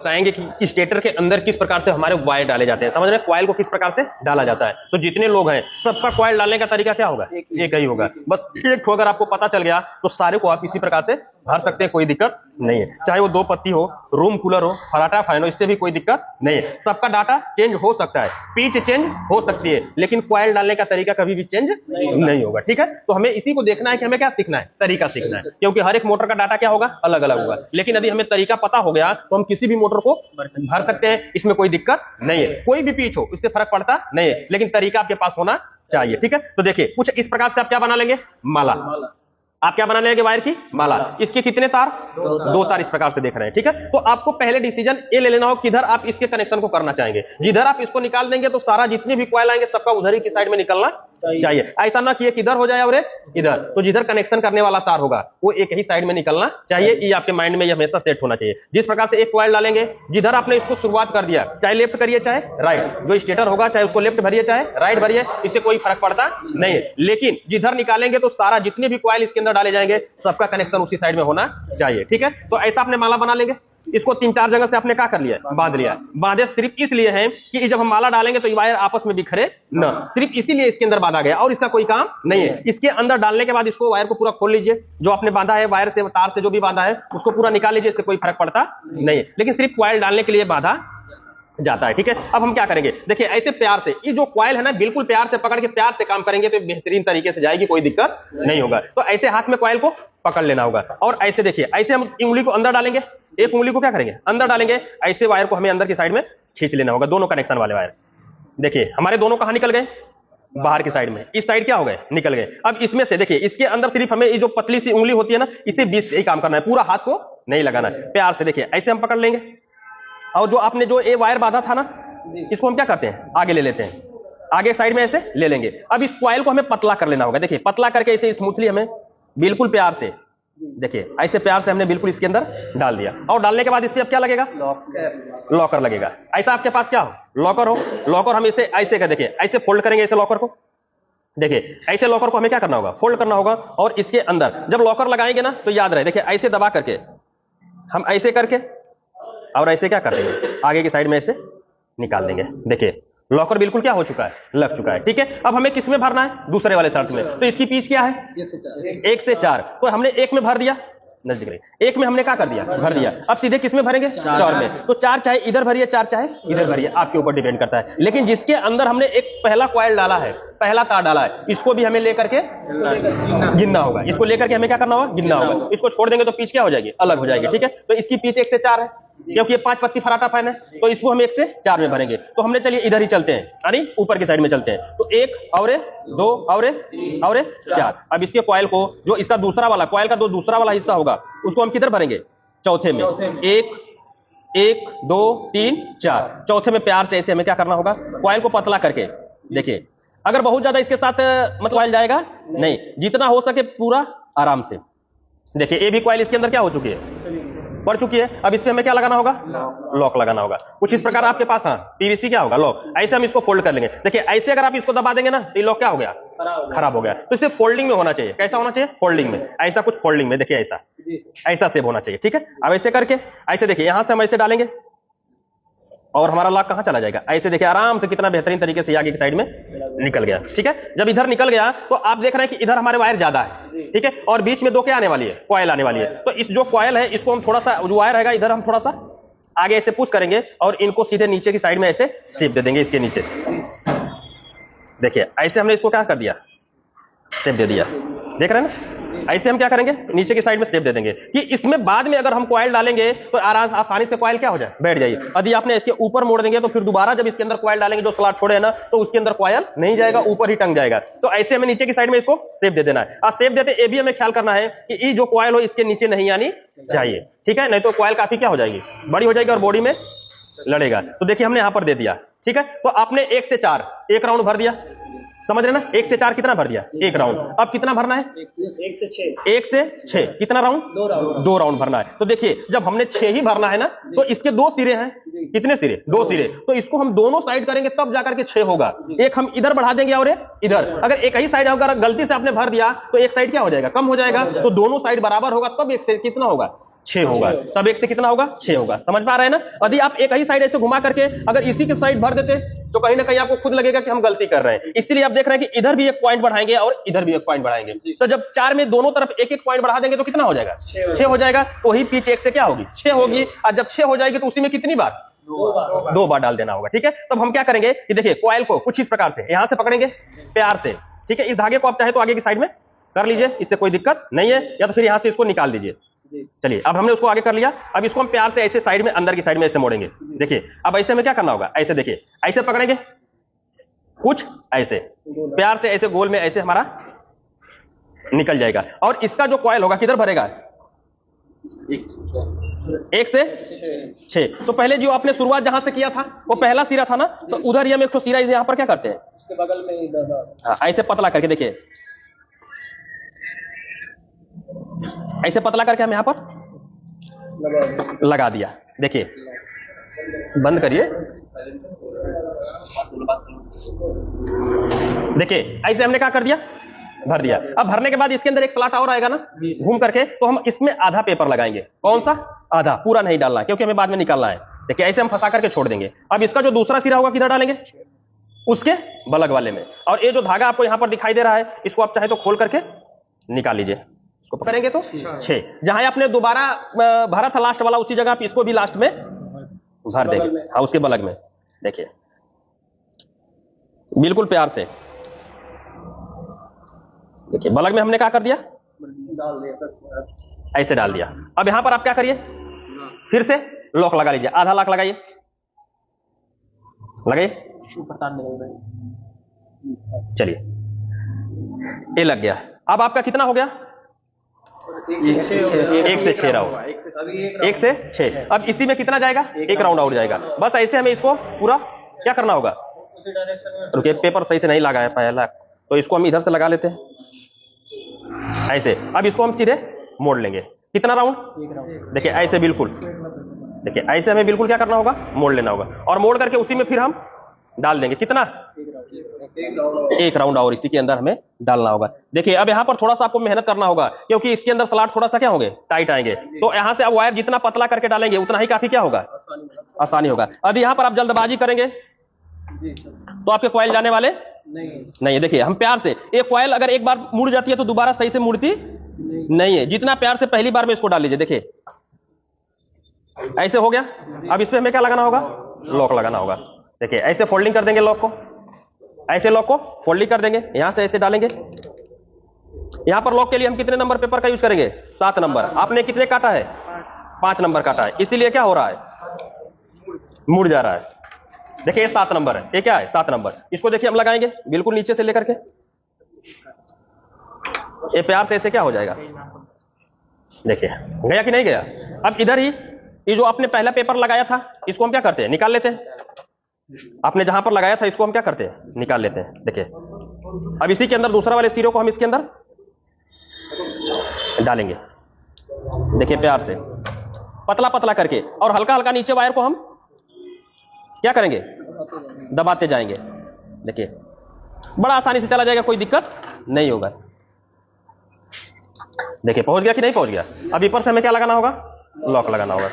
बताएंगे कि स्टेटर के अंदर किस प्रकार से हमारे वायर डाले जाते हैं। समझ रहे हैं, कॉइल को किस प्रकार से डाला जाता है। तो जितने लोग हैं सबका कॉइल डालने का तरीका क्या होगा, एक ही होगा। बस एक ठो अगर आपको पता चल गया तो सारे को आप इसी प्रकार से भर सकते हैं, कोई दिक्कत नहीं है। चाहे वो 2 पत्ती हो, रूम कूलर हो, फराटा फैन हो, इससे भी कोई दिक्कत नहीं है। सबका डाटा चेंज हो सकता है, पिच चेंज हो सकती है, लेकिन कॉइल डालने का तरीका कभी भी चेंज नहीं होगा। ठीक है, तो हमें इसी को देखना है कि हमें क्या सीखना है, तरीका सीखना है, क्योंकि हर एक मोटर का डाटा क्या होगा, अलग अलग होगा। लेकिन यदि हमें तरीका पता हो गया तो हम किसी भी मोटर को भर सकते हैं, इसमें कोई दिक्कत नहीं है। कोई भी पिच हो इससे फर्क पड़ता नहीं है, लेकिन तरीका आपके पास होना चाहिए। ठीक है, तो देखिए कुछ इस प्रकार से आप क्या बना लेंगे, माला। आप क्या बना लेंगे, वायर की माला। इसके कितने तार, 2 तार इस प्रकार से देख रहे हैं। ठीक है, तो आपको पहले डिसीजन ये ले लेना हो किधर आप इसके कनेक्शन को करना चाहेंगे। जिधर आप इसको निकाल देंगे तो सारा जितने भी कॉइल आएंगे सबका उधर ही की साइड में निकलना चाहिए। ऐसा ना कि किधर हो जाए और इधर। तो जिधर कनेक्शन करने वाला तार होगा वो एक ही साइड में निकलना चाहिए। ये आपके माइंड में ये हमेशा सेट होना चाहिए। जिस प्रकार से एक कॉइल डालेंगे, जिधर आपने इसको शुरुआत कर दिया, चाहे लेफ्ट करिए चाहे राइट, जो स्टेटर होगा चाहे उसको लेफ्ट भरिए चाहे राइट भरिए, इससे कोई फर्क पड़ता नहीं है। लेकिन जिधर निकालेंगे तो सारा जितने भी कॉइल इसके अंदर डाले जाएंगे सबका कनेक्शन उसी साइड में होना चाहिए। ठीक है, तो ऐसा आपने माला बना लेंगे। इसको 3-4 जगह से आपने क्या कर लिया, बांध लिया। बांधे सिर्फ इसलिए है कि जब हम माला डालेंगे तो ये वायर आपस में बिखरे न, सिर्फ इसीलिए इसके अंदर बांधा गया, और इसका कोई काम नहीं है। इसके अंदर डालने के बाद इसको वायर को पूरा खोल लीजिए, जो आपने बांधा है वायर से, तार से जो भी बांधा है उसको पूरा निकाल लीजिए, इससे कोई फर्क पड़ता नहीं है। लेकिन सिर्फ कॉइल डालने के लिए बांधा जाता है। ठीक है, अब हम क्या करेंगे, देखिए ऐसे प्यार से ये जो कॉइल है ना, बिल्कुल प्यार से पकड़ के प्यार से काम करेंगे तो बेहतरीन तरीके से जाएगी, कोई दिक्कत नहीं होगा। तो ऐसे हाथ में कॉइल को पकड़ लेना होगा, और ऐसे देखिए, ऐसे हम उंगली को अंदर डालेंगे, एक उंगली को क्या करेंगे, अंदर डालेंगे। ऐसे वायर को हमें अंदर की साइड में खींच लेना होगा, दोनों कनेक्शन वाले वायर। देखिए हमारे दोनों कहां निकल गए, बाहर की साइड में। इस साइड क्या हो गए, निकल गए। अब इसमें से देखिए, इसके अंदर सिर्फ हमें ये जो पतली सी उंगली होती है ना, इसे बीच ही काम करना है, पूरा हाथ को नहीं लगाना है। प्यार से देखिए ऐसे हम पकड़ लेंगे, और जो आपने जो ये वायर बांधा था ना, इसको हम क्या करते हैं, आगे ले लेते हैं, आगे साइड में ऐसे ले लेंगे। अब इस कॉइल को हमें पतला कर लेना होगा। देखिए पतला करके ऐसे स्मूथली हमें बिल्कुल प्यार से, देखिए ऐसे प्यार से हमने बिल्कुल इसके अंदर डाल दिया। और डालने के बाद इससे अब क्या लगेगा, लॉकर लगेगा। ऐसा आपके पास क्या हो, लॉकर हो। लॉकर हम इसे ऐसे कर, देखिए ऐसे फोल्ड करेंगे ऐसे लॉकर को। देखिए ऐसे लॉकर को हमें क्या करना होगा, फोल्ड करना होगा, और इसके अंदर जब लॉकर लगाएंगे ना तो याद रहे, देखिए ऐसे दबा करके हम ऐसे करके और ऐसे क्या कर देंगे, आगे की साइड में ऐसे निकाल देंगे। देखिए लॉकर बिल्कुल क्या हो चुका है, लग चुका है। ठीक है, अब हमें किस में भरना है, दूसरे वाले शर्त में। तो इसकी पीच क्या है, 1 से 4। तो हमने 1 में भर दिया, नजदीक रही, 1 में हमने क्या कर दिया, भर दिया। अब सीधे किस में भरेंगे, 4 में। तो 4 चाहे इधर भरिए, 4 चाहे इधर भरिए, आपके ऊपर डिपेंड करता है। लेकिन जिसके अंदर हमने एक पहला कॉइल डाला है, पहला तार डाला है, इसको भी हमें लेकर के गिनना होगा। इसको लेकर के हमें क्या करना होगा, गिनना होगा। इसको छोड़ देंगे तो पीच क्या हो जाएगी, अलग हो जाएगी। ठीक है, तो इसकी पीच 1 से 4 है, क्योंकि ये 5 पत्ती फराटा फैन है, तो इसको हम 1 से 4 में भरेंगे। तो हमने चलिए इधर ही चलते हैं, यानी ऊपर की साइड में चलते हैं। तो 1 और 2 और 4। अब इसके कॉइल को, जो इसका दूसरा वाला कॉइल का दूसरा वाला हिस्सा होगा, उसको हम किधर भरेंगे, चौथे में। 1 2 3 4, चौथे में प्यार से ऐसे हमें क्या करना होगा, कॉइल को पतला करके। देखिए अगर बहुत ज्यादा इसके साथ मतलब कॉइल जाएगा नहीं, जितना हो सके पूरा आराम से। देखिए ये भी कॉइल इसके अंदर क्या हो चुकी है, पड़ चुकी है। अब इस पे हमें क्या लगाना होगा, लॉक लगाना होगा। कुछ इस प्रकार आपके पास, हाँ पीवीसी क्या होगा, लॉक। ऐसे हम इसको फोल्ड कर लेंगे। देखिए ऐसे अगर आप इसको दबा देंगे ना तो ये लॉक क्या हो गया, खराब हो गया। तो इसे फोल्डिंग में होना चाहिए। कैसा होना चाहिए, फोल्डिंग में। ऐसा कुछ फोल्डिंग में, देखिए ऐसा ऐसा सेव होना चाहिए। ठीक है, अब ऐसे करके ऐसे देखिए, यहां से हम ऐसे डालेंगे और हमारा लॉक कहां चला जाएगा, ऐसे देखिए आराम से कितना बेहतरीन तरीके से आगे की साइड में निकल गया। ठीक है, जब इधर निकल गया तो आप देख रहे हैं कि इधर हमारे वायर ज्यादा है। ठीक है, और बीच में 2 क्या आने वाली है, कॉइल आने वाली है। तो इस जो कॉइल है इसको हम थोड़ा सा, जो वायर रहेगा इधर हम थोड़ा सा आगे ऐसे पुश करेंगे, और इनको सीधे नीचे की साइड में ऐसे शेप दे देंगे, इसके नीचे। देखिए ऐसे हमने इसको क्या कर दिया, शेप दे दिया, देख रहे हैं ना। ऐसे हम क्या करेंगे, नीचे की साइड में स्टेप दे देंगे, कि इसमें बाद में अगर हम कॉइल डालेंगे तो आसानी से कॉइल क्या हो जाए, बैठ जाइए। यदि आपने इसके ऊपर मोड़ देंगे तो फिर दोबारा जब इसके अंदर कॉइल डालेंगे, जो स्लॉट छोड़े है ना, तो उसके अंदर कॉइल नहीं जाएगा, ऊपर ही टंग जाएगा। तो ऐसे हमें नीचे की साइड में इसको शेप दे देना है। और शेप देते ये भी हमें ख्याल करना है कि ये जो कॉइल हो इसके नीचे नहीं आनी चाहिए। ठीक है, नहीं तो कॉइल काफी क्या हो जाएगी, बड़ी हो जाएगी और बॉडी में लड़ेगा। तो देखिए हमने यहां पर दे दिया। ठीक है, तो आपने 1 से 4 एक राउंड भर दिया, समझ रहे ना। 1 से 4 कितना भर दिया, 1 राउंड। अब कितना भरना है, 1 से 6। 1 से 6 कितना राउंड, 2 राउंड भरना है। तो देखिए जब हमने 6 ही भरना है ना, तो इसके 2 सिरे हैं, कितने सिरे, 2 सिरे। तो इसको हम दोनों साइड करेंगे तब जाकर के 6 होगा। एक हम इधर बढ़ा देंगे और इधर। अगर एक ही साइड होगा, गलती से आपने भर दिया तो एक साइड क्या हो जाएगा, कम हो जाएगा। तो दोनों साइड बराबर होगा तब एक से कितना होगा, 6 होगा, तब 1 से कितना होगा 6 होगा। समझ पा रहे हैं ना। यदि आप एक ही साइड ऐसे घुमा करके अगर इसी के साइड भर देते तो कहीं ना कहीं आपको खुद लगेगा कि हम गलती कर रहे हैं। इसीलिए आप देख रहे हैं कि इधर भी एक पॉइंट बढ़ाएंगे और इधर भी एक पॉइंट बढ़ाएंगे। तो जब 4 में दोनों तरफ एक एक पॉइंट बढ़ा देंगे तो कितना हो जाएगा 6 हो जाएगा। तो वही पिच 1 से क्या होगी 6 होगी। और जब 6 हो जाएगी तो उसी में कितनी बार 2 बार डाल देना होगा। ठीक है, तब हम क्या करेंगे कि देखिए कॉइल को कुछ इस प्रकार से यहां से पकड़ेंगे प्यार से। ठीक है, इस धागे को आप चाहे तो आगे की साइड में कर लीजिए, इससे कोई दिक्कत नहीं है, या तो फिर यहां से इसको निकाल दीजिए। चलिए, अब हमने उसको आगे कर लिया। अब इसको हम प्यार से ऐसे साइड में अंदर की साइड में ऐसे मोड़ेंगे। देखिए अब ऐसे में क्या करना होगा, ऐसे देखिए ऐसे पकड़ेंगे कुछ ऐसे प्यार से ऐसे गोल में ऐसे हमारा निकल जाएगा। और इसका जो कॉइल होगा किधर भरेगा 1 से 6। तो पहले जो आपने शुरुआत जहां से किया था वो पहला सिरा था ना, तो उधर ही हम एक तो सिरा यहां पर क्या करते हैं उसके बगल में इधर ऐसे पतला करके, देखिए ऐसे पतला करके हम यहां पर लगा दिया। देखिए बंद करिए, देखिए ऐसे हमने क्या कर दिया भर दिया। अब भरने के बाद इसके अंदर एक स्लॉट और आएगा ना घूम करके, तो हम इसमें आधा पेपर लगाएंगे। कौन सा आधा, पूरा नहीं डालना है क्योंकि हमें बाद में निकालना है। देखिए ऐसे हम फंसा करके छोड़ देंगे। अब इसका जो दूसरा सिरा होगा किधर डालेंगे उसके बलग वाले में। और ये जो धागा आपको यहां पर दिखाई दे रहा है इसको आप चाहे तो खोल करके निकाल लीजिए। इसको करेंगे तो 6 जहां आपने दोबारा भरा था लास्ट वाला उसी जगह आप इसको भी लास्ट में भर देंगे। हाँ उसके बलग में देखिए बिल्कुल प्यार से। देखिए बलग में हमने क्या कर दिया डाल दिया, ऐसे डाल दिया। अब यहां पर आप क्या करिए फिर से लॉक लगा लीजिए, आधा लॉक लगाइए, लगाइए। चलिए ये लग गया। अब आपका कितना हो गया 1 से 6 राउंड, 1 से 6। अब इसी में कितना जाएगा 1 राउंड और जाएगा। बस ऐसे हमें इसको पूरा क्या करना होगा, उसी डायरेक्शन में। रुकिए पेपर सही से नहीं लगा है पहला, तो इसको हम इधर से लगा लेते हैं ऐसे। अब इसको हम सीधे मोड़ लेंगे। कितना राउंड, देखिए ऐसे बिल्कुल, देखिए ऐसे हमें बिल्कुल क्या करना होगा मोड़ लेना होगा। और मोड़ करके उसी में फिर हम डाल देंगे कितना 1 राउंड और इसी के अंदर हमें डालना होगा। देखिए अब यहां पर थोड़ा सा आपको मेहनत करना होगा क्योंकि इसके अंदर स्लॉट थोड़ा सा क्या होंगे टाइट आएंगे। तो यहां से अब वायर जितना पतला करके डालेंगे उतना ही काफी क्या होगा आसानी होगा। यदि यहां पर आप जल्दबाजी करेंगे तो आपके कॉइल जाने वाले नहीं। देखिए हम प्यार से, एक कॉइल अगर एक बार मुड़ जाती है तो दोबारा सही से मुड़ती नहीं है। जितना प्यार से पहली बार में इसको डाल लीजिए। देखिए ऐसे हो गया। अब इसमें हमें क्या लगाना होगा लॉक लगाना होगा। देखिए ऐसे फोल्डिंग कर देंगे लॉक को, ऐसे लॉक को फोल्डिंग कर देंगे, यहां से ऐसे डालेंगे। यहां पर लॉक के लिए हम कितने नंबर पेपर का यूज करेंगे 7 नंबर। आपने कितने काटा है 5 नंबर काटा है, इसीलिए क्या हो रहा है मुड़ जा रहा है। देखिए ये 7 नंबर है, ये क्या है 7 नंबर। इसको देखिए हम लगाएंगे बिल्कुल नीचे से लेकर के, ये प्यार से ऐसे क्या हो जाएगा। देखिए गया कि नहीं गया। अब इधर ही ये जो आपने पहला पेपर लगाया था इसको हम क्या करते हैं निकाल लेते हैं। आपने जहां पर लगाया था इसको हम क्या करते हैं निकाल लेते हैं। देखिए अब इसी के अंदर दूसरा वाले सिरे को हम इसके अंदर डालेंगे। देखिए प्यार से पतला पतला करके, और हल्का हल्का नीचे वायर को हम क्या करेंगे दबाते जाएंगे। देखिए बड़ा आसानी से चला जाएगा, कोई दिक्कत नहीं होगा। देखिए पहुंच गया कि नहीं पहुंच गया। अब ऊपर से हमें क्या लगाना होगा लॉक लगाना होगा।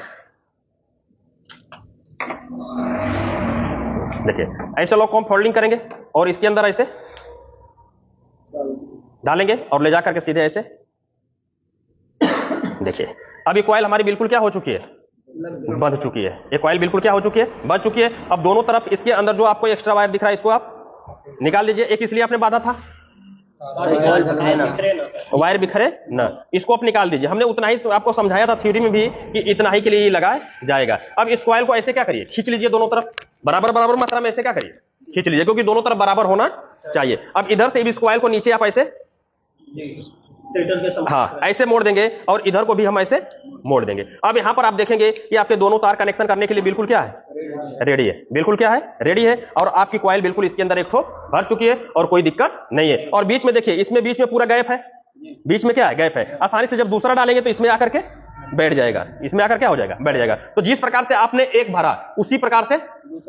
देखिए ऐसे लॉक को हम फोल्डिंग करेंगे और इसके अंदर ऐसे डालेंगे और ले जाकर के सीधे ऐसे। देखिए अब ये कॉइल हमारी बिल्कुल क्या हो चुकी है बंध चुकी है। ये कॉइल बिल्कुल क्या हो चुकी है बंध चुकी है। अब दोनों तरफ इसके अंदर जो आपको एक्स्ट्रा वायर दिख रहा है इसको आप निकाल दीजिए। एक इसलिए आपने बांधा था वायर बिखरे ना, इसको आप निकाल दीजिए। हमने उतना ही आपको समझाया था थ्योरी में भी कि इतना ही के लिए लगाया जाएगा। अब इस कॉइल को ऐसे क्या करिए खींच लीजिए, दोनों तरफ बराबर बराबर मात्रा में ऐसे क्या करिए खींच लीजिए, क्योंकि दोनों तरफ बराबर होना चाहिए। अब इधर से इस कॉइल को नीचे आप ऐसे हाँ ऐसे मोड़ देंगे और इधर को भी हम ऐसे मोड़ देंगे। अब यहां पर आप देखेंगे कि आपके दोनों तार कनेक्शन करने के लिए बिल्कुल क्या है रेडी है, बिल्कुल क्या है रेडी है। और आपकी कॉइल बिल्कुल इसके अंदर एक ठो भर चुकी है और कोई दिक्कत नहीं है। और बीच में देखिए इसमें बीच में पूरा गैप है, बीच में क्या है गैप है। आसानी से जब दूसरा डालेंगे तो इसमें आकर के बैठ जाएगा, इसमें आकर क्या हो जाएगा, बैठ जाएगा। तो जिस प्रकार से आपने एक भरा उसी प्रकार से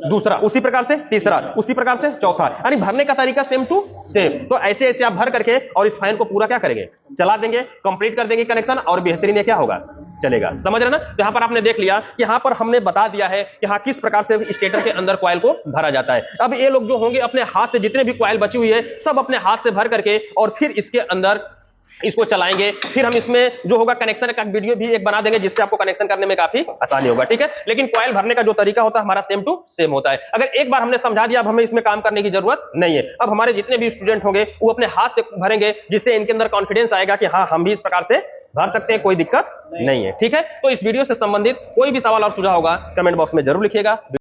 दूसरा, उसी प्रकार से तीसरा, उसी प्रकार से चौथा, यानी भरने का तरीका सेम टू सेम। तो ऐसे ऐसे आप भर करके और इस फैन को पूरा क्या करेंगे, चला देंगे, कंप्लीट कर देंगे कनेक्शन, और बेहतरीन ये क्या होगा, चलेगा। समझ रहे ना। तो यहां पर आपने देख लिया कि यहां पर हमने बता दिया है कि हाँ किस प्रकार से स्टेटर के अंदर कॉइल को भरा जाता है। अब ये लोग जो होंगे अपने हाथ से, जितने भी कॉइल बची हुई है सब अपने हाथ से भर करके और फिर इसके अंदर इसको चलाएंगे। फिर हम इसमें जो होगा कनेक्शन का वीडियो भी एक बना देंगे, जिससे आपको कनेक्शन करने में काफी आसानी होगा, ठीक है। लेकिन कॉइल भरने का जो तरीका होता है हमारा सेम टू सेम होता है। अगर एक बार हमने समझा दिया, अब हमें इसमें काम करने की जरूरत नहीं है। अब हमारे जितने भी स्टूडेंट होंगे वो अपने हाथ से भरेंगे, जिससे इनके अंदर कॉन्फिडेंस आएगा कि हाँ हम भी इस प्रकार से भर सकते हैं, कोई दिक्कत नहीं है, ठीक है। तो इस वीडियो से संबंधित कोई भी सवाल और सुझाव होगा कमेंट बॉक्स में जरूर लिखिएगा।